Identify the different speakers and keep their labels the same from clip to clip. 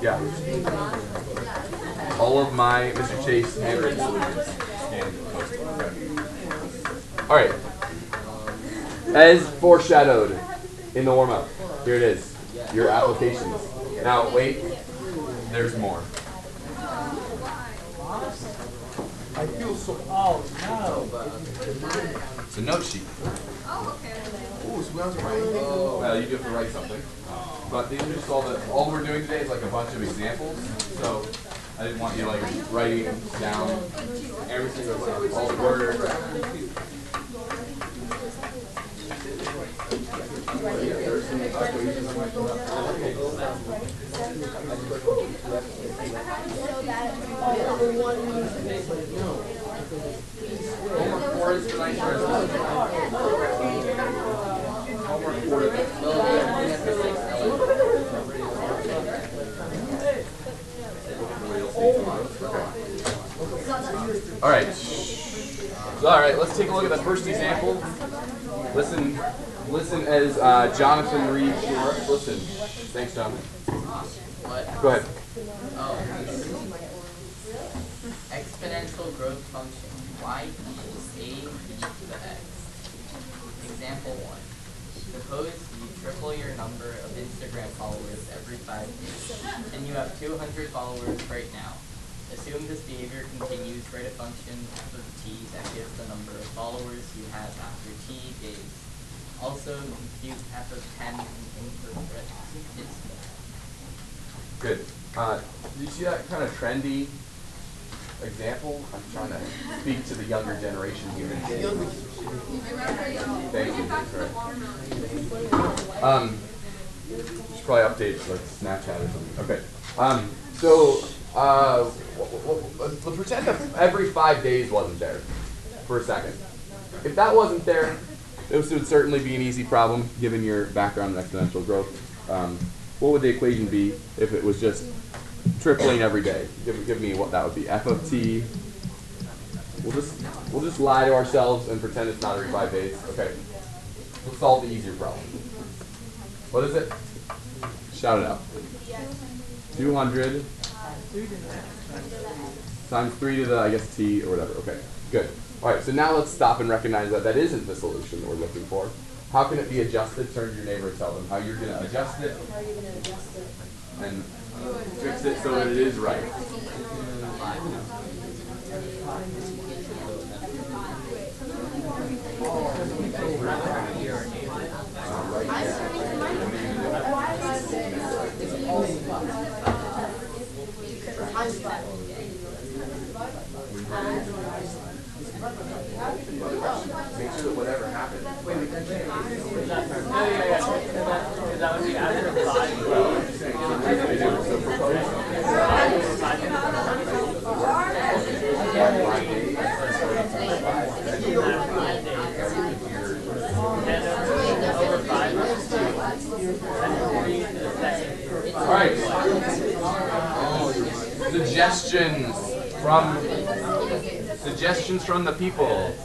Speaker 1: Yeah. All of my Mr. Chase handwritten solutions. All right. As foreshadowed in the warm-up, here it is. Your applications. Now, wait. There's more.
Speaker 2: I feel so. Oh no!
Speaker 1: It's a note sheet.
Speaker 3: Oh, okay.
Speaker 1: Ooh, so we have to write. Well, you do have to write something. But these are just all we're doing today is like a bunch of examples. So I didn't want you like writing down every single example, all the words. All right. So, all right, let's take a look at the first example. Listen as Jonathan reads. Listen. Thanks, Jonathan. Go ahead.
Speaker 4: Exponential growth function, y equals a e to the x. Example 1. Suppose you triple your number of Instagram followers every 5 days, and you have 200 followers right now. Assume this behavior continues, write a function f of t that gives the number of followers you have after t days. Also, compute f of 10 and interpret its value.
Speaker 1: Good. Do you see that kind of trendy example? I'm trying to speak to the younger generation here. Thank you. That's right. You should probably update like Snapchat or something. Okay. Let's pretend that every 5 days wasn't there for a second. If that wasn't there, this would certainly be an easy problem given your background in exponential growth. What would the equation be if it was just tripling every day? Give me what that would be. F of t. We'll just lie to ourselves and pretend it's not every 5 days. Okay. Let's solve the easier problem. What is it? Shout it out. 200 times 3 to the, I guess, t or whatever. Okay, good. All right, so now let's stop and recognize that that isn't the solution that we're looking for. How can it be adjusted? Turn to your neighbor and tell them how you're going to adjust it.
Speaker 3: How are you going to adjust it?
Speaker 1: And fix it so that it is right. Make sure that whatever happens. All right. Suggestions from the people.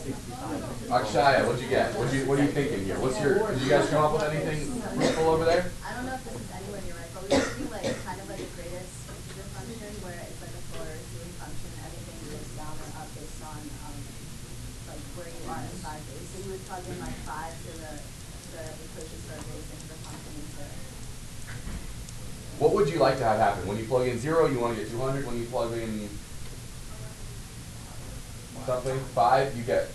Speaker 1: Akshaya, what'd you get? What are you thinking here? Did you guys come up with anything fruitful over there?
Speaker 5: I don't know if this is anywhere near right, but we should do like kind of like a greatest integer function where it's like a flourishing function. Everything goes down or up based on like where you are in 5 days. So you would plug in like 5 to the equation surveys into the function into.
Speaker 1: What would you like to have happen? When you plug in 0, you want to get 200. When you plug in something, 5, you get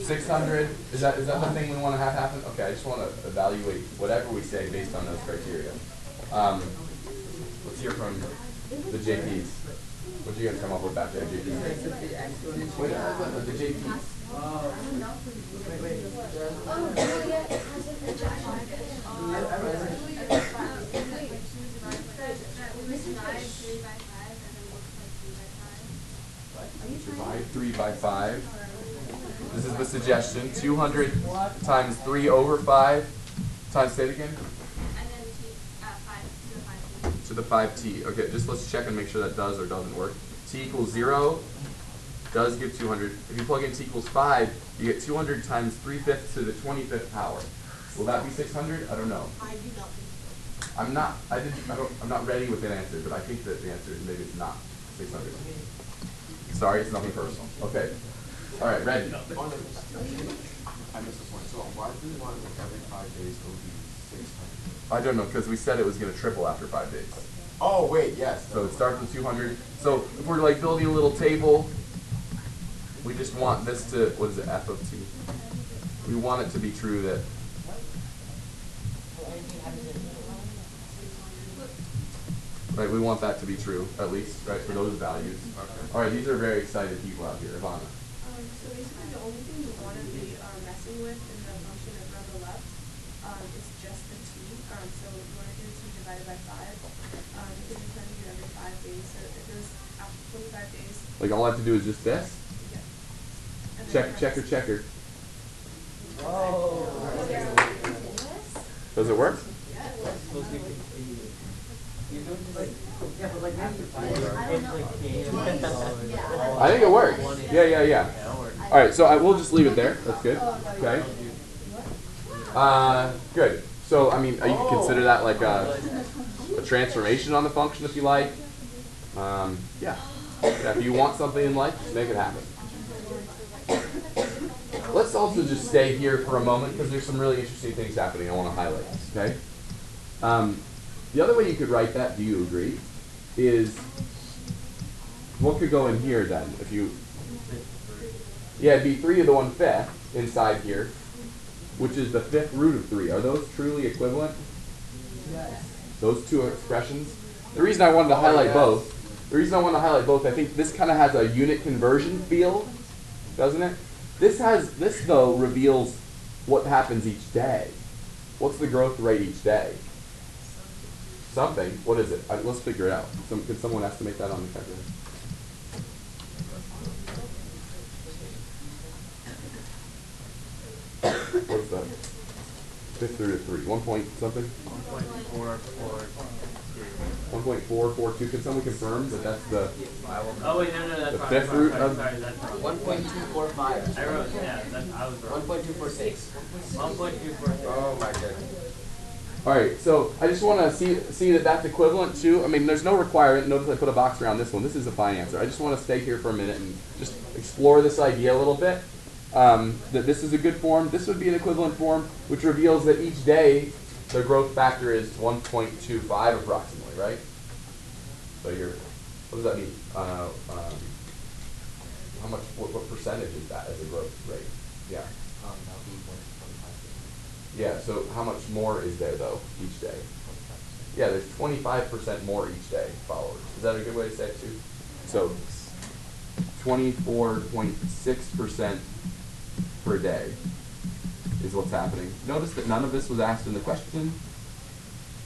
Speaker 1: 600. Is that the thing we want to have happen? Okay, I just want to evaluate whatever we say based on those criteria. Let's hear from the JPs. What did you guys come up with back there, JPs? Wait, the JPs. Divide 3 by 5. This is the suggestion. 200 times 3 over 5 times, say it again?
Speaker 3: And then 5
Speaker 1: to the 5t. Okay, just let's check and make sure that does or doesn't work. T equals 0 does give 200. If you plug in t equals 5, you get 200 times 3/5 to the 25th power. Will that be 600? I don't know.
Speaker 5: I do not think so.
Speaker 1: I'm not ready with an answer, but I think that the answer is maybe it's not 600. Sorry, it's nothing personal. Okay. All right, ready.
Speaker 2: I missed the point. So why do we want every 5 days to be 600?
Speaker 1: I don't know, because we said it was going to triple after 5 days.
Speaker 2: Oh, wait, yes.
Speaker 1: So it starts with 200. So if we're like building a little table, we just want this to, what is it, f of t? We want it to be true that, right, we want that to be true, at least, right, for those values.
Speaker 2: Okay.
Speaker 1: All right, these are very excited people out here. Ivana.
Speaker 6: So basically the only thing you want to be messing with in the function over on the left is just the t. So you want to do t divided by 5 because you plan to do it every 5 days. So if it was after 25 days,
Speaker 1: Like all I have to do is just this?
Speaker 6: yeah. And then
Speaker 1: Checker, checker.
Speaker 5: Oh,
Speaker 1: Does it work? I think it works. Yeah. All right, so we'll just leave it there. That's good. Okay. Good. So, I mean, you can consider that like a transformation on the function if you like. Yeah. If you want something in life, just make it happen. Let's also just stay here for a moment because there's some really interesting things happening I want to highlight. Okay. The other way you could write that, do you agree, is what could go in here then? If you, yeah, it'd be 3 to the 1/5 inside here, which is the 5th root of 3. Are those truly equivalent?
Speaker 5: yes.
Speaker 1: Those two expressions? The reason I wanted to highlight both, I think this kind of has a unit conversion feel, doesn't it? This though reveals what happens each day. What's the growth rate each day? Something. What is it? Let's figure it out. Can someone estimate that on the calculator? What's that? 5th root of 3. 1 point something? 1.442. Can someone confirm that that's the
Speaker 7: Oh wait, no, that's
Speaker 1: the
Speaker 7: wrong.
Speaker 1: 5th root of?
Speaker 7: Sorry, that's wrong.
Speaker 4: 1.245.
Speaker 7: I wrote, yeah, I was wrong.
Speaker 4: 1.246.
Speaker 7: 1.246.
Speaker 2: Oh, my goodness.
Speaker 1: All right, so I just want to see that that's equivalent to, I mean, there's no requirement. Notice I put a box around this one. This is a fine answer. I just want to stay here for a minute and just explore this idea a little bit. That this is a good form. This would be an equivalent form, which reveals that each day the growth factor is 1.25 approximately, right? So what does that mean? How much? What percentage is that as a growth rate? Yeah.
Speaker 4: That'll be 1.25.
Speaker 1: Yeah. So how much more is there though each day? Yeah, there's 25% more each day followers. Is that a good way to say it too? So 24.6% per day is what's happening. Notice that none of this was asked in the question.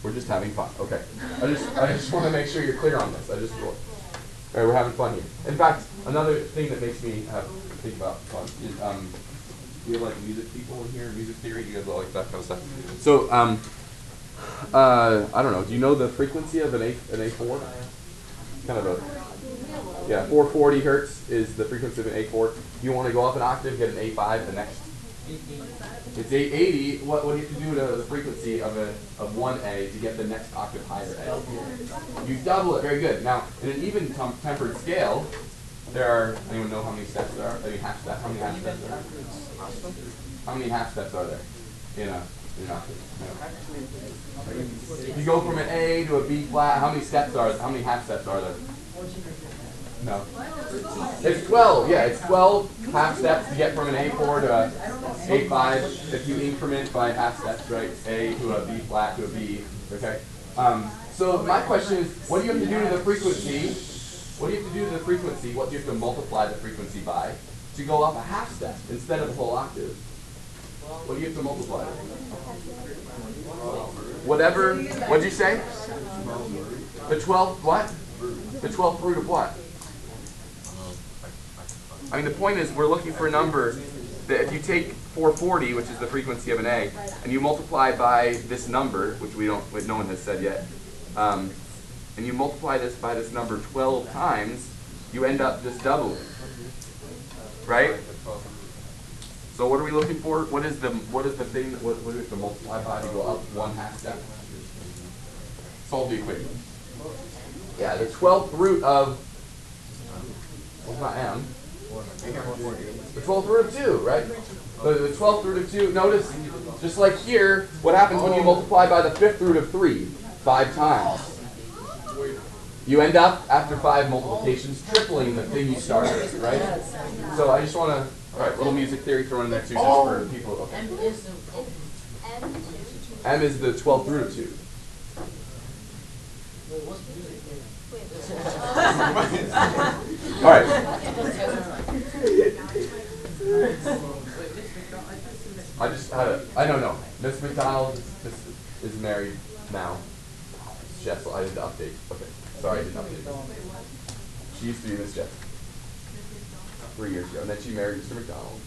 Speaker 1: We're just having fun. Okay. I just want to make sure you're clear on this. All right, we're having fun here. In fact, another thing that makes me think about fun is we have like music people in here, music theory. You guys all like that kind of stuff. So I don't know. Do you know the frequency of an A4? Kind of a 440 hertz is the frequency of an A4. You want to go up an octave, get an A5 the next. It's 880. What do you have to do to the frequency of 1A to get the next octave higher A? You double it. Very good. Now, in an even tempered scale, there are. Anyone know how many steps there are? Any half steps? How many half steps are there? How many half steps are there in an octave? If you go from an A to a B flat, how many steps are? How many half steps are there? No. It's 12. Yeah, it's 12 half steps to get from an A4 to a A5. If you increment by half steps, right? A to a B flat to a B. Okay. So my question is, what do you have to do to the frequency? What do you have to do to the frequency? What do you have to multiply the frequency by to go up a half step instead of a whole octave? What do you have to multiply? Whatever. What'd you say? The 12th what? The 12th root of what? I mean, the point is we're looking for a number that if you take 440, which is the frequency of an A, and you multiply by this number, which no one has said yet, and you multiply this by this number 12 times, you end up just doubling, right? So what are we looking for? What is the thing? What do we have to multiply by to go up one half step? solve the equation. Yeah, the 12th root of, well, it's not m. The 12th root of 2, right? The 12th root of 2, notice, just like here, what happens when you multiply by the 5th root of 3? 5 times. You end up, after 5 multiplications, tripling the thing you started with, right? So I just want to, alright, little music theory thrown in there too, just for people. Okay. M is the 12th root of 2. Alright. I just had a, I don't know. Miss McDonald is married now. Jessel, I did the update. Okay. Sorry, I didn't update. She used to be Miss Jessel 3 years ago. And then she married Mr. McDonald.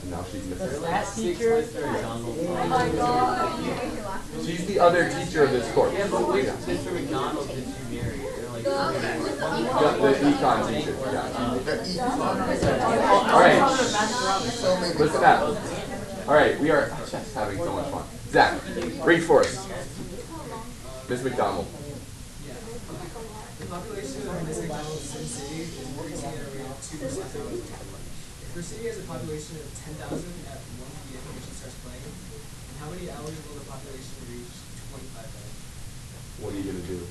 Speaker 1: And now she's Mrs.
Speaker 7: That teacher?
Speaker 6: Oh my god.
Speaker 1: She's the other teacher of this course.
Speaker 7: Yeah, but which Mr. McDonald did you marry? You're like,
Speaker 1: The econ teacher. Alright. Listen up. Alright, we are just having so much fun. Zach, read for us. Ms. McDonald.
Speaker 8: The population of Miss McDonald's city is increasing at a rate of 2%. If her city has a population of 10,000 at 1 p.m. when she starts playing, in how many hours will the population reach 25,000?
Speaker 1: What are you going to do?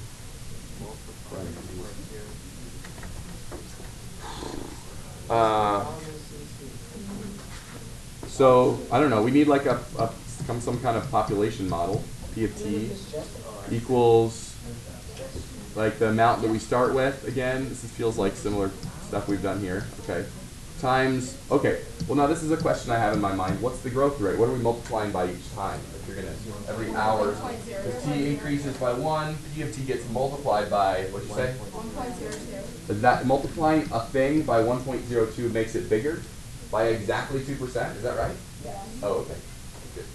Speaker 1: So, I don't know. We need like some kind of population model. P of t equals like the amount that we start with. Again, this feels like similar stuff we've done here. Okay. Times, okay, well now this is a question I have in my mind. What's the growth rate? What are we multiplying by each time? If you're gonna, every hour, if t increases by 1, p of t gets multiplied by, what'd you say?
Speaker 6: 1.02.
Speaker 1: Is that multiplying a thing by 1.02 makes it bigger? By exactly 2%, is that right?
Speaker 6: Yeah.
Speaker 1: Oh, okay, good.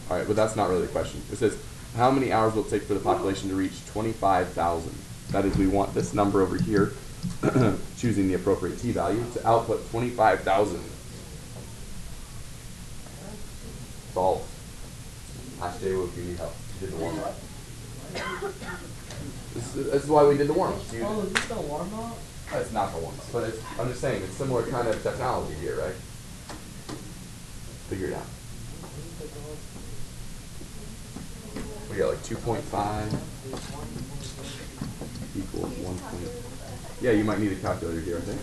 Speaker 1: All right, but that's not really the question. It says, how many hours will it take for the population to reach 25,000? That is, we want this number over here, choosing the appropriate t-value, to output 25,000. Solve. Ask Jay if you need help. You did the warm-up. This is why we did the warm-up.
Speaker 7: oh, is this the warm-up?
Speaker 1: It's not the warm-up, but I'm just saying, it's similar kind of technology here, right? Figure it out. We got like 2.5 equals 1. Yeah, you might need a calculator here, I think.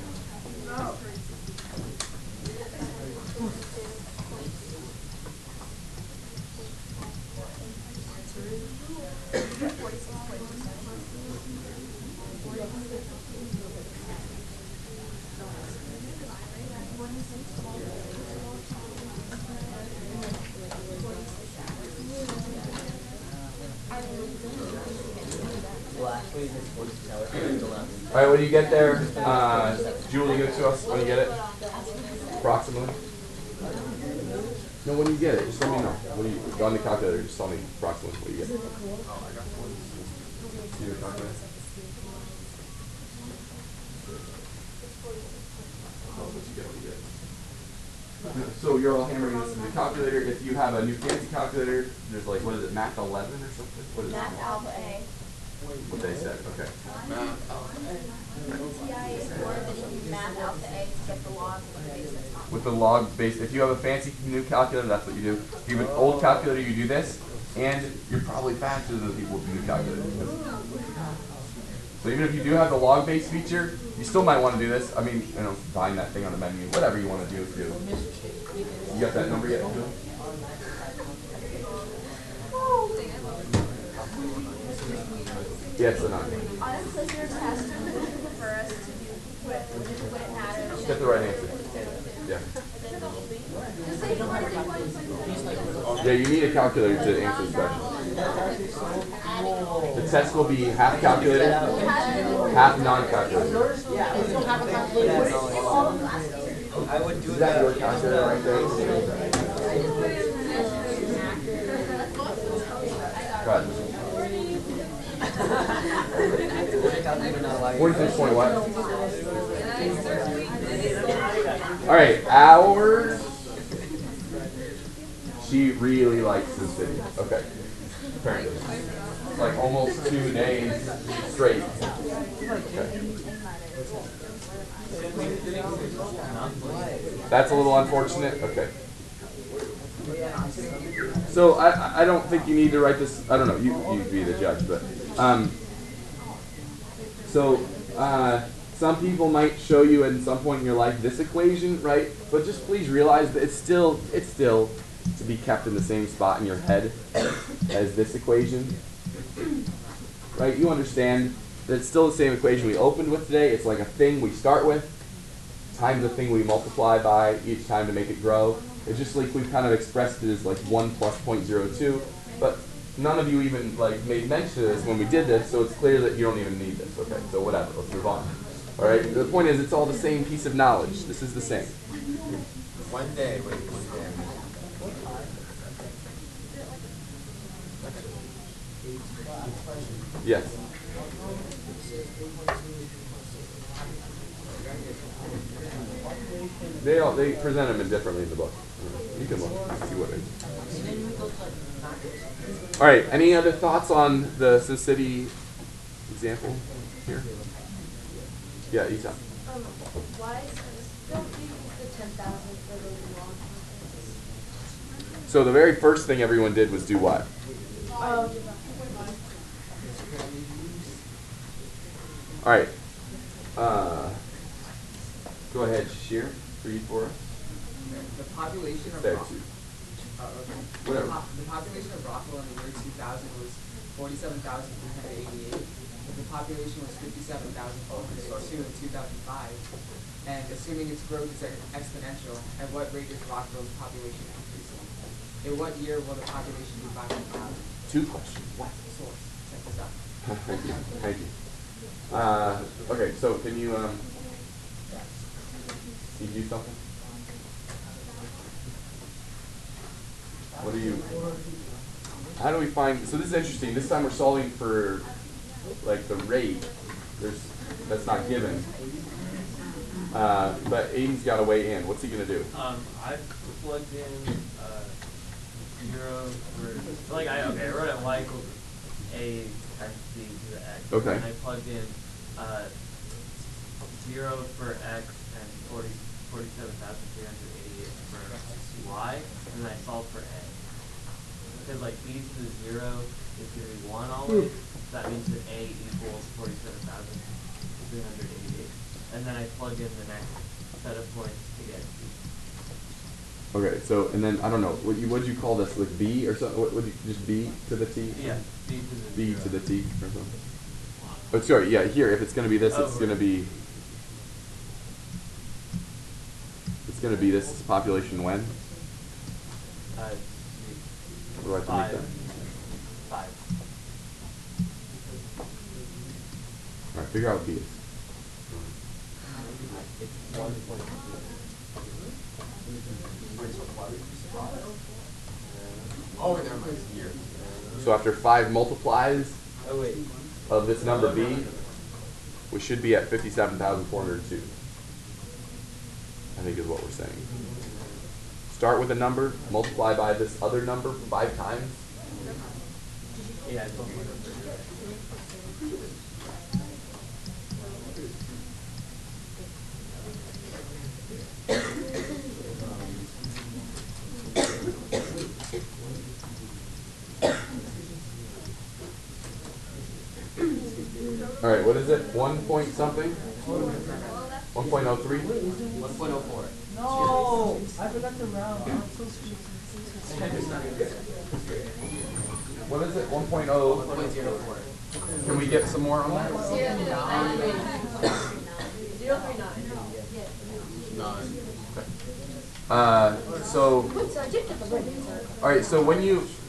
Speaker 1: All right, when you get there, Julie, give it to us when you get it, approximately. No, when you get it, just let me know. When you go on the calculator, just tell me approximately what you get. See your calculator? So you're all hammering this in the calculator. If you have a new fancy calculator, there's like, what is it, Math 11 or something? What is
Speaker 5: Math
Speaker 1: it?
Speaker 5: alpha A.
Speaker 1: What they said, okay.
Speaker 5: TI is more than you use math alpha A to get the log with the base that's on.
Speaker 1: With the log base, if you have a fancy new calculator, that's what you do. If you have an old calculator, you do this, and you're probably faster than the people with the new calculator. So even if you do have the log base feature, you still might want to do this. I mean, you know, find that thing on the menu, whatever you want to do. You got that number yet? Yes, or not?
Speaker 5: On a listener test, would you prefer us to do, would it matter?
Speaker 1: Just get the right answer. Yeah.
Speaker 5: Just say 200.
Speaker 1: Yeah, you need a calculator to answer this question. The test will be half calculator, half non-calculator.
Speaker 7: I would do
Speaker 1: Is that your calculator right there? Go ahead. 46 point what? Alright, hours. She really likes the city. Okay. Apparently. It's like almost 2 days straight. Okay. That's a little unfortunate. Okay. So I don't think you need to write this. I don't know. You be the judge, but some people might show you at some point in your life this equation, right? But just please realize that it's still to be kept in the same spot in your head as this equation, right? You understand that it's still the same equation we opened with today. It's like a thing we start with times the thing we multiply by each time to make it grow. It's just like we've kind of expressed it as like 1 plus 0.02, but none of you even like made mention of this when we did this, so it's clear that you don't even need this. Okay, so whatever, let's move on. All right, the point is it's all the same piece of knowledge. This is the same.
Speaker 2: One day, wait, one day.
Speaker 1: Yes. They present them differently in the book. You can look and see what it is. All right. Any other thoughts on the SimCity example here? Yeah, Isa.
Speaker 5: Why don't you use the 10,000 for those long functions?
Speaker 1: So the very first thing everyone did was do what? All right. Go ahead, Sheer. Read for us.
Speaker 7: The population of
Speaker 1: There,
Speaker 7: Rock-
Speaker 1: too.
Speaker 7: okay.
Speaker 1: Whatever.
Speaker 7: The population of Rockwell in the year 2000 was 47,388. The population was 57,402 in 2005. And assuming its growth is exponential, at what rate is Rockwell's population increasing? In what year will the population be 500,000?
Speaker 1: 2 questions. What?
Speaker 7: Source. Check this out.
Speaker 1: Thank you. Thank you. Okay, so can you do something? What do you? How do we find? So this is interesting. This time we're solving for like the rate. That's not given. But Aiden's got a way in. What's he gonna do?
Speaker 9: I plugged in 0 for I wrote it y equals a times b to the x.
Speaker 1: Okay.
Speaker 9: And I plugged in 0 for x and 47,388 for y, and then I solved for a. Because like b to the 0 is going to be 1 always, so that means that a equals 47,388. And then I plugged in the next set of points to get b.
Speaker 1: Okay, so and then I don't know. What'd you call this? Like b or something? What would you just b to the t?
Speaker 9: Yeah, b to the
Speaker 1: B
Speaker 9: 0.
Speaker 1: to the t or something. Oh, sorry. Yeah, here if it's gonna be this, it's gonna be. It's gonna be this population when. What do I have to make that?
Speaker 9: 5.
Speaker 1: All right, figure out what b is.
Speaker 9: It's 1.2.
Speaker 2: Oh, never mind. Year.
Speaker 1: So after 5 multiplies
Speaker 9: Oh wait.
Speaker 1: of this number b, we should be at 57,402. I think is what we're saying. Start with a number, multiply by this other number 5 times.
Speaker 9: Yeah, it's 1.2.
Speaker 1: All right, what is it? 1 point something? 1.03?
Speaker 7: 1.04.
Speaker 8: No, I forgot to round. I'm so stupid.
Speaker 1: What is it? 1.0?
Speaker 7: 1.04.
Speaker 1: Can we get some more on that?
Speaker 5: 039.
Speaker 1: So, all right. So when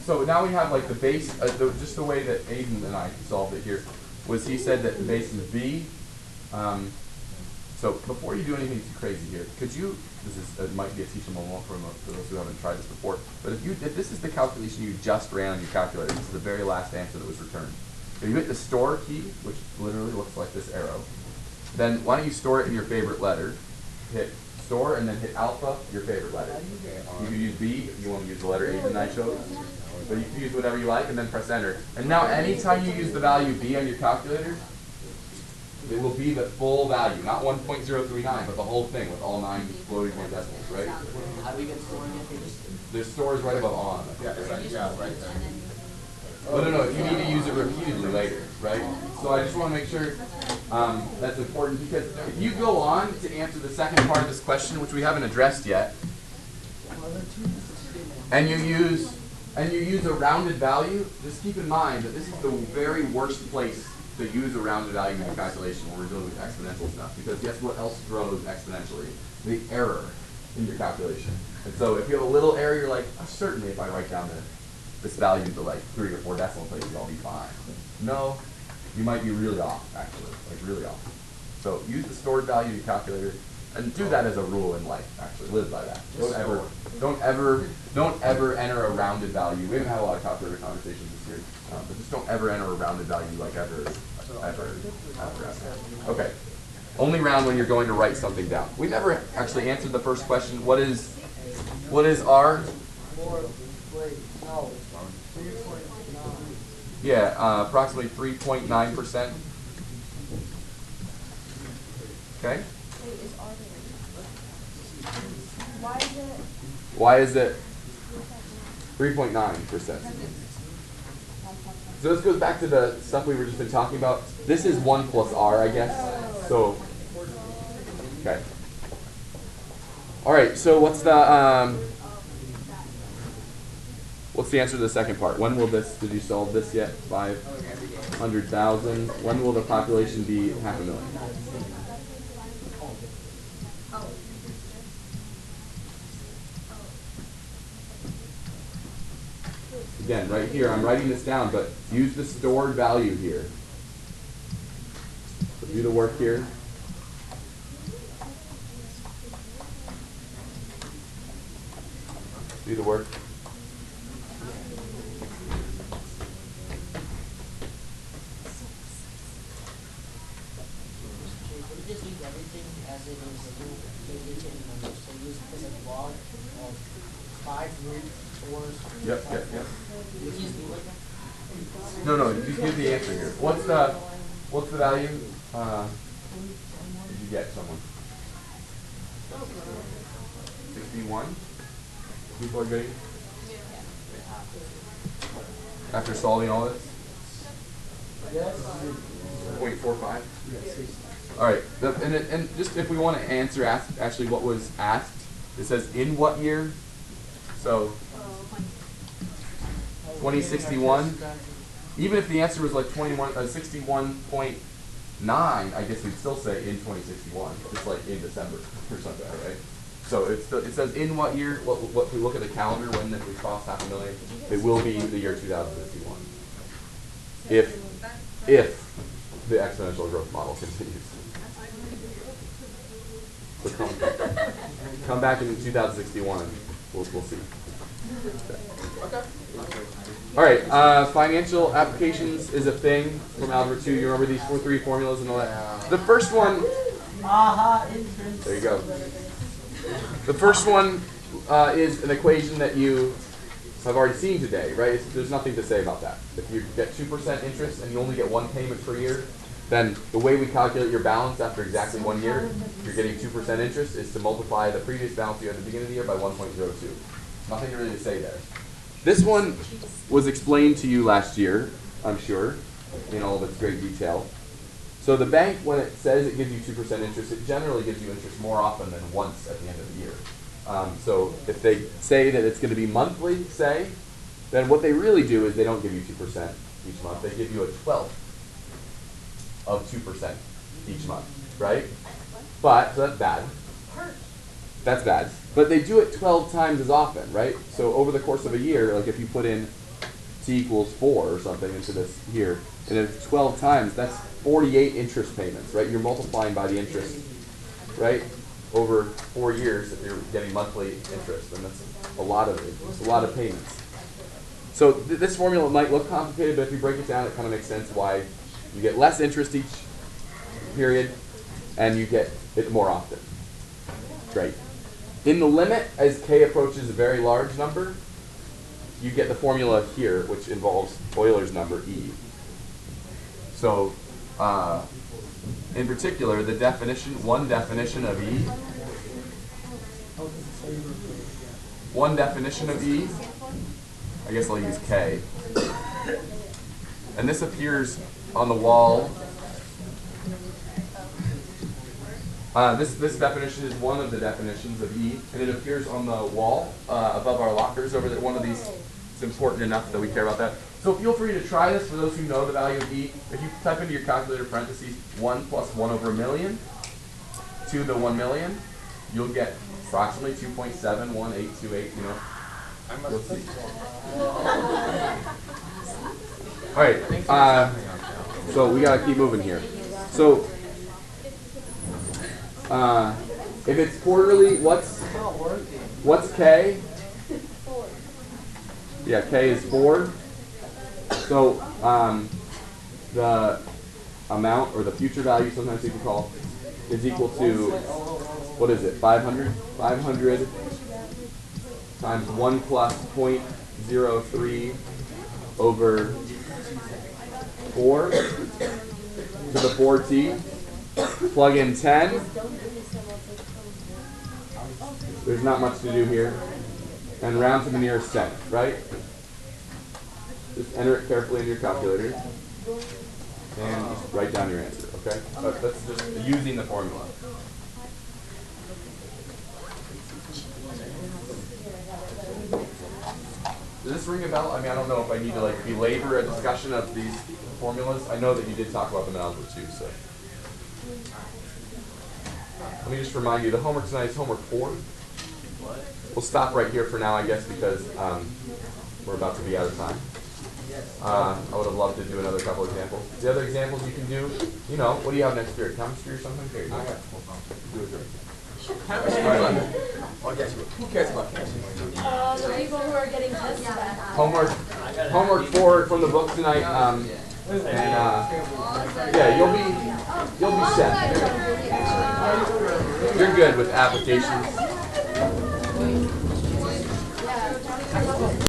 Speaker 1: so now we have like the base. Just the way that Aiden and I solved it here was he said that the base is b. So before you do anything too crazy here, could you? It might be a teachable moment for those who haven't tried this before. But if this is the calculation you just ran on your calculator, this is the very last answer that was returned. If you hit the store key, which literally looks like this arrow, then why don't you store it in your favorite letter? Hit store and then hit alpha, your favorite letter. You can use B if you want to use the letter H and I chose. But you can use whatever you like and then press enter. And now anytime you use the value b on your calculator, it will be the full value, not 1.039, but the whole thing with all 9 floating point decimals, right?
Speaker 4: How do we get scoring it?
Speaker 1: There's stores right above on.
Speaker 2: Yeah, right there.
Speaker 1: Oh, no, you need to use it repeatedly later, right? So I just want to make sure that's important, because if you go on to answer the second part of this question, which we haven't addressed yet, and you use a rounded value, just keep in mind that this is the very worst place to use a rounded value in your calculation when we're dealing with exponential stuff, because guess what else grows exponentially? The error in your calculation. And so if you have a little error, you're like, oh, certainly if I write down this value to like 3 or 4 decimal places, I'll be fine. No, you might be really off, actually, like really off. So use the stored value in your calculator, and do that as a rule in life. Actually, live by that. Don't ever enter a rounded value. We haven't had a lot of calculator conversations this year, but just don't ever enter a rounded value like ever. Okay. Only round when you're going to write something down. We never actually answered the first question. What is R? Yeah, approximately 3.9%. Okay. Why is it 3.9%? So this goes back to the stuff we were just been talking about. This is 1 plus R, I guess. So, okay. All right. So what's the answer to the second part? When will this? Did you solve this yet? 500,000. When will the population be 500,000? Again, right here, I'm writing this down, but use the stored value here. So do the work here. Do the work.
Speaker 10: Just use everything as it is in numbers. So use like log of 5 root 4.
Speaker 1: Yep.
Speaker 10: Would you use me like that?
Speaker 1: No, just give the answer here. What's the value? Did you get someone? 61? People are getting? After solving all this?
Speaker 10: Yes.
Speaker 1: 0.45? All right, and just if we want to answer actually what was asked, it says in what year? So 2061. Even if the answer was like 61.9, I guess we'd still say in 2061, just like in December or something, right? So it says in what year? What if we look at the calendar when we cross 500,000, it will be the year 2061. If the exponential growth model continues. So come back in 2061. We'll see.
Speaker 2: Okay.
Speaker 1: All right. Financial applications is a thing from Algebra 2. You remember these 4-3 formulas and all that? The first one. There you go. The first one is an equation that you have already seen today, right? There's nothing to say about that. If you get 2% interest and you only get 1 payment per year, then the way we calculate your balance after exactly 1 year, if you're getting 2% interest, is to multiply the previous balance you had at the beginning of the year by 1.02. Nothing really to say there. This one was explained to you last year, I'm sure, in all of its great detail. So the bank, when it says it gives you 2% interest, it generally gives you interest more often than once at the end of the year. So if they say that it's going to be monthly, say, then what they really do is they don't give you 2% each month. They give you a 12th of 2% each month, right? But, so that's bad. That's bad. But they do it 12 times as often, right? So over the course of a year, like if you put in t equals 4 or something into this here, and it's 12 times, that's 48 interest payments, right? You're multiplying by the interest, right? Over 4 years, if you're getting monthly interest, and that's a lot of payments. So this formula might look complicated, but if you break it down, it kind of makes sense why you get less interest each period, and you get it more often. Great. In the limit, as k approaches a very large number, you get the formula here, which involves Euler's number E. So, in particular, one definition of E, I guess I'll use K, and this appears on the wall. This definition is one of the definitions of E, and it appears on the wall above our lockers over there. One of these, it's important enough that we care about that. So feel free to try this for those who know the value of E. If you type into your calculator parentheses 1 plus 1 over a million to the 1 million, you'll get approximately 2.71828, you know. You'll see. All right, so we gotta keep moving here. So, if it's quarterly, what's K? Yeah, K is 4. So the amount, or the future value, sometimes people call, is equal to, what is it, 500? 500 times 1 plus 0.03 over 4 to the 4t. Plug in 10. There's not much to do here. And round to the nearest cent, right? Just enter it carefully in your calculator. And just write down your answer, okay? That's just using the formula. Does this ring a bell? I mean, I don't know if I need to like belabor a discussion of these formulas. I know that you did talk about them in algebra too, so. Let me just remind you, the homework tonight is homework 4. We'll stop right here for now, I guess, because we're about to be out of time. I would have loved to do another couple examples. The other examples you can do, you know, what do you have next period? Chemistry or something? Here you go. Do it here.
Speaker 2: Who cares about chemistry?
Speaker 3: The people who are getting tested at.
Speaker 1: Homework 4 from the book tonight. Yeah, you'll be set. You're good with applications.